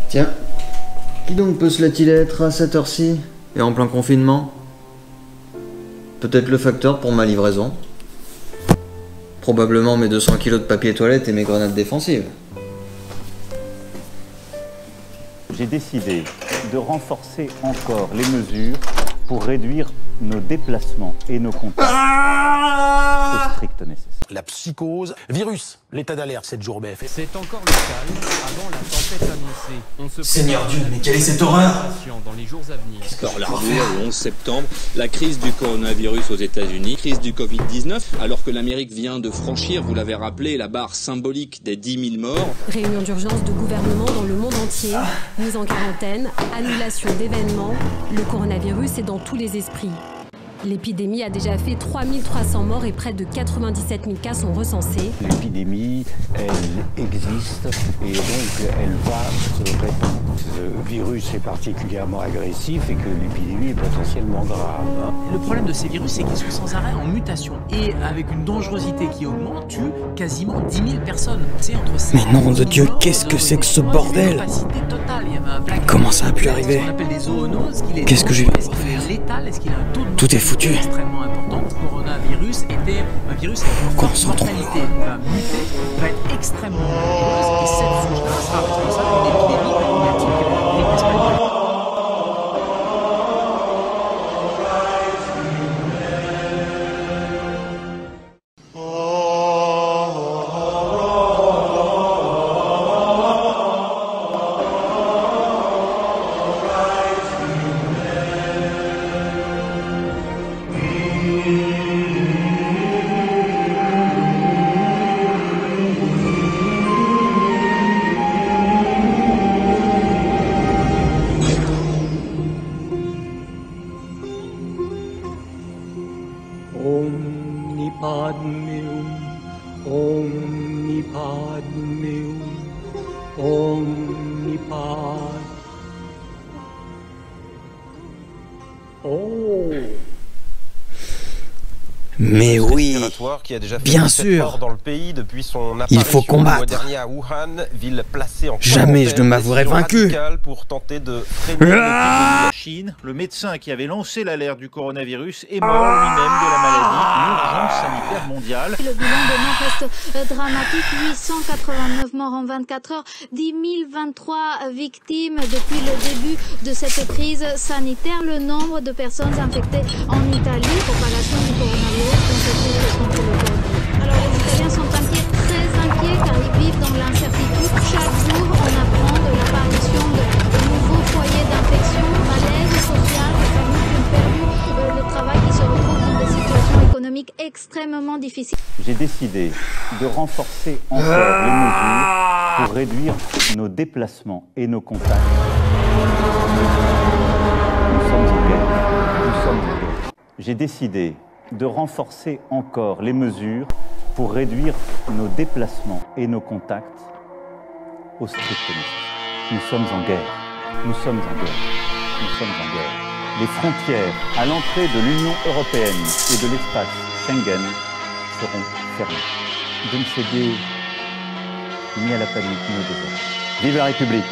Tiens, qui donc peut cela-t-il être à cette heure-ci et en plein confinement? Peut-être le facteur pour ma livraison. Probablement mes 200 kilos de papier toilette et mes grenades défensives. J'ai décidé de renforcer encore les mesures pour réduire nos déplacements et nos contacts au strict nécessaire. La psychose, virus, l'état d'alerte, 7 jours BFF. C'est encore le calme avant la tempête annoncée. On se Seigneur Dieu, mais quelle est cette horreur? dans les jours à venir. Par l'armée, le 11 septembre, la crise du coronavirus aux États-Unis, crise du Covid-19, alors que l'Amérique vient de franchir, vous l'avez rappelé, la barre symbolique des 10 000 morts. Réunion d'urgence de gouvernement dans le monde entier, mise en quarantaine, annulation d'événements. Le coronavirus est dans tous les esprits. L'épidémie a déjà fait 3300 morts et près de 97 000 cas sont recensés. L'épidémie, elle existe et donc elle va se répandre. Le virus est particulièrement agressif et que l'épidémie est potentiellement grave. Le problème de ces virus, c'est qu'ils sont sans arrêt en mutation. Et avec une dangerosité qui augmente, tue quasiment 10 000 personnes. Mais nom de Dieu, qu'est-ce que c'est que ce bordel? Comment ça a pu arriver? Qu'est-ce que j'ai vu? Tout est foutu. Extrêmement important. Le coronavirus était un virus avec une forte mortalité. Il va muter, il va être extrêmement dangereuse et cette souche-là sera responsable d'une épidémie climatique et d'une grippe espagnole. Omni Padmeum, Omni Padmeum, Omni Padmeum. Oh! Mais oui, bien sûr, dans le pays depuis son il faut combattre. Dernier à Wuhan, ville placée en Jamais je ne m'avouerai vaincu. Pour tenter de La Chine, le médecin qui avait lancé l'alerte du coronavirus est mort lui-même de la maladie. Urgence sanitaire mondiale. Le bilan de mort reste dramatique. 889 morts en 24 heures, 10 023 victimes depuis le début de cette crise sanitaire. Le nombre de personnes infectées en Italie, propagation du coronavirus. Alors les Italiens sont inquiets, très inquiets, car ils vivent dans l'incertitude. Chaque jour, on apprend de l'apparition de nouveaux foyers d'infection, malaise social, des familles qui ont perdu le travail, qui se retrouvent dans des situations économiques extrêmement difficiles. J'ai décidé de renforcer encore les mesures pour réduire nos déplacements et nos contacts. Nous sommes en guerre. Nous sommes en guerre. J'ai décidé de renforcer encore les mesures pour réduire nos déplacements et nos contacts au strict nécessaire. Nous sommes en guerre. Nous sommes en guerre. Nous sommes en guerre. Les frontières à l'entrée de l'Union européenne et de l'espace Schengen seront fermées. De ne céder ni à la panique ni au désordre. Vive la République!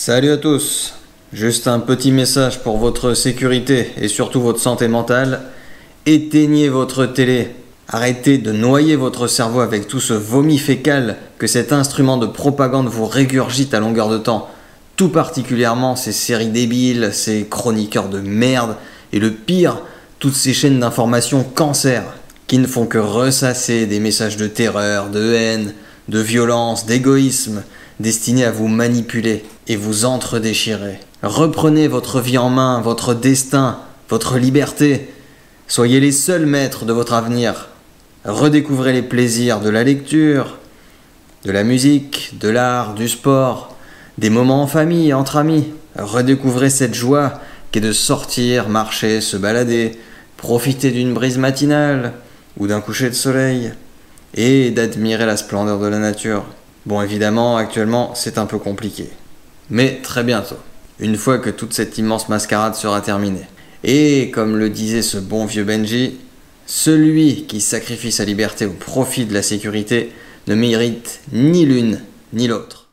Salut à tous. Juste un petit message pour votre sécurité et surtout votre santé mentale. Éteignez votre télé. Arrêtez de noyer votre cerveau avec tout ce vomi fécal que cet instrument de propagande vous régurgite à longueur de temps. Tout particulièrement ces séries débiles, ces chroniqueurs de merde et le pire, toutes ces chaînes d'information cancer qui ne font que ressasser des messages de terreur, de haine, de violence, d'égoïsme destinés à vous manipuler et vous entredéchirer. Reprenez votre vie en main, votre destin, votre liberté. Soyez les seuls maîtres de votre avenir. Redécouvrez les plaisirs de la lecture, de la musique, de l'art, du sport, des moments en famille, entre amis. Redécouvrez cette joie qu'est de sortir, marcher, se balader, profiter d'une brise matinale ou d'un coucher de soleil et d'admirer la splendeur de la nature. Bon, évidemment, actuellement, c'est un peu compliqué. Mais très bientôt, une fois que toute cette immense mascarade sera terminée. Et comme le disait ce bon vieux Benji, celui qui sacrifie sa liberté au profit de la sécurité ne mérite ni l'une ni l'autre.